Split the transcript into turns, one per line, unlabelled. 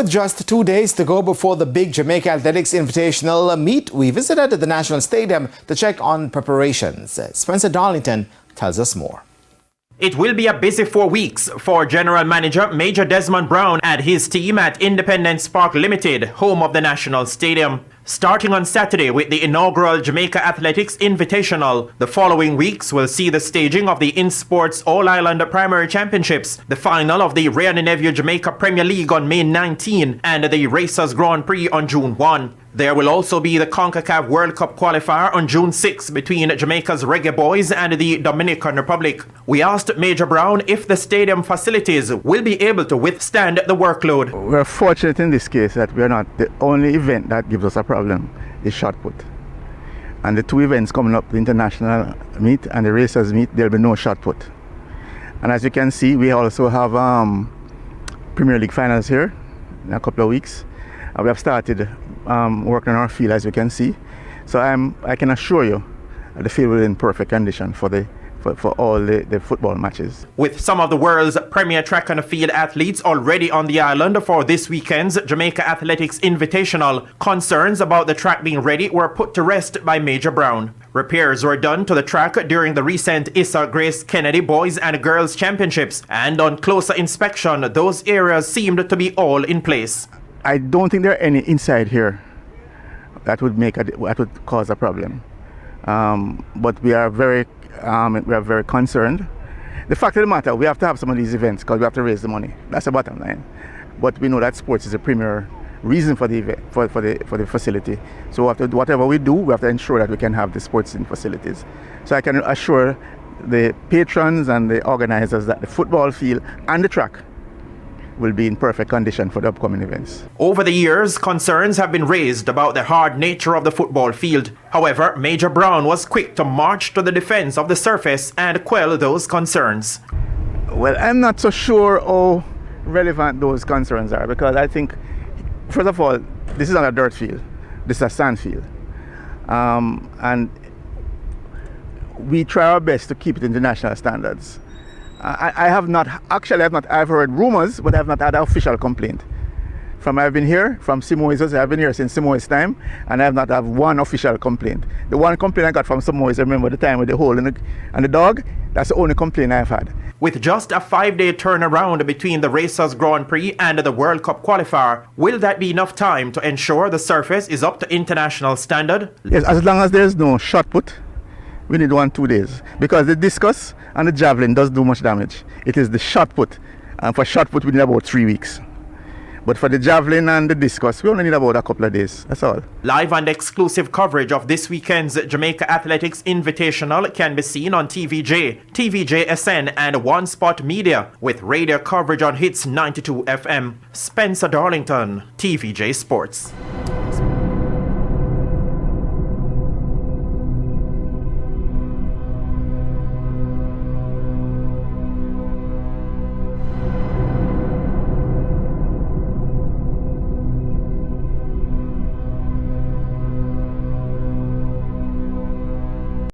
With just 2 days to go before the big Jamaica Athletics Invitational meet, we visited the National Stadium to check on preparations. Spencer Darlington tells us more.
It will be a busy 4 weeks for General Manager Major Desmond Brown and his team at Independence Park Limited, home of the National Stadium. Starting on Saturday with the inaugural Jamaica Athletics Invitational, the following weeks will see the staging of the InSports All-Islander Primary Championships, the final of the Ray and Nephew Jamaica Premier League on May 19, and the Racers Grand Prix on June 1. There will also be the CONCACAF World Cup qualifier on June 6 between Jamaica's Reggae Boys and the Dominican Republic. We asked Major Brown if the stadium facilities will be able to withstand the workload.
We're fortunate in this case that we're not the only event that gives us a problem is shot put. And the two events coming up, the international meet and the racers meet, there'll be no shot put. And as you can see, we also have Premier League finals here in a couple of weeks. We have started working on our field, as you can see. So I can assure you the field will be in perfect condition for all the football matches.
With some of the world's premier track and field athletes already on the island for this weekend's Jamaica Athletics Invitational, concerns about the track being ready were put to rest by Major Brown. Repairs were done to the track during the recent Issa Grace Kennedy Boys and Girls Championships, and on closer inspection, those areas seemed to be all in place.
I don't think there are any inside here that would cause a problem. But we are very concerned. The fact of the matter, we have to have some of these events because we have to raise the money. That's the bottom line. But we know that sports is a premier reason for the event, for the facility. So whatever we do, we have to ensure that we can have the sports in facilities. So I can assure the patrons and the organizers that the football field and the track will be in perfect condition for the upcoming events.
Over the years, concerns have been raised about the hard nature of the football field. However, Major Brown was quick to march to the defense of the surface and quell those concerns.
Well, I'm not so sure how relevant those concerns are, because I think, first of all, this is not a dirt field. This is a sand field. And we try our best to keep it international standards. I've heard rumors, but I have not had an official complaint. I've been here from Simoes, I've been here since Simoes' time, and I have not had one official complaint. The one complaint I got from Simoes, I remember the time with the hole and the dog, that's the only complaint I've had.
With just a 5-day turnaround between the Racers Grand Prix and the World Cup qualifier, will that be enough time to ensure the surface is up to international standard?
Yes, as long as there's no shot put, we need 1-2 days, because the discus and the javelin does do much damage. It is the shot put, and for shot put we need about 3 weeks. But for the javelin and the discus, we only need about a couple of days. That's all.
Live and exclusive coverage of this weekend's Jamaica Athletics Invitational can be seen on TVJ, TVJ-SN and One Spot Media, with radio coverage on Hits 92 FM. Spencer Darlington, TVJ Sports.